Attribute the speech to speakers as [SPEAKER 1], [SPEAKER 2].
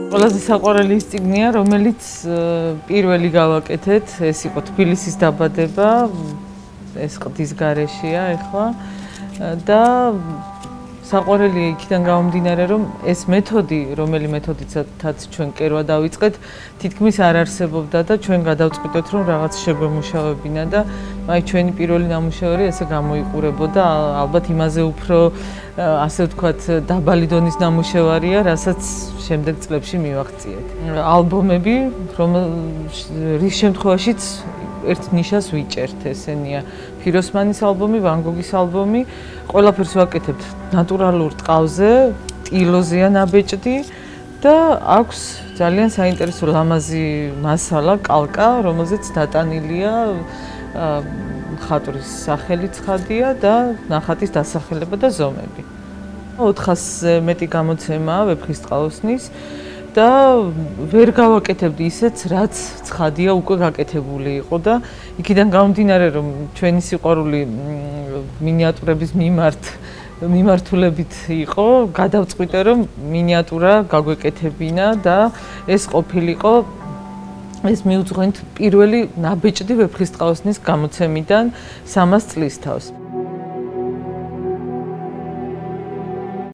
[SPEAKER 1] ყველაზე საყვარელი ის წიგნია, რომელიც პირველი გავაკეთეთ, ეს იყო თბილისის დაბადება, ეს ყდის გარეშეა ეხლა და საყვარელი იქიდან გამომდინარე, რომ ეს მეთოდი, რომელი მეთოდითაც ჩვენ კერვა დავიწყეთ, თითქმის არ არსებობდა და ჩვენ გადავწყვიტეთ, რომ რაღაც შეგვემუშავებინა და აი ჩვენი პირველი ნამუშევარი ესე გამოიყურებოდა, ალბათ იმაზე უფრო ასე ვთქვათ, დაბალი დონის ნამუშევარია, რასაც შემდეგ წლებში მივაღწიეთ. ალბომები, რის შემთხვევაშიც ერთ ნიშას ვიჭერთ, ესენია ფიროსმანის ალბომი, ვან გოგის ალბომი, ყველაფერს ვაკეთებთ ნატურალურ ტყავზე, ტილოზეა ნაბეჭდი და აქვს ძალიან საინტერესო ლამაზი მასალა, კალკა, რომელზეც დატანილია ხატვრის სახელი ცხადია და ნახატის დასახელება და ზომები. 400-ზე მეტი გამოცემაა ვეფხისტყაოსნის და ვერ გავაკეთებდი ისეც, რაც ცხადია უკვე გაკეთებული იყო და იქიდან გამომდინარე, რომ ჩვენი სიყვარული მინიატურების მიმართულებით იყო, გადავწყვიტე, რომ მინიატურა გაგვეკეთებინა და ეს ყოფილიყო ეს მივუძღვენთ პირველი ნაბეჭდი ვეფხისტყაოსნის გამოცემიდან 300 წლის თავს.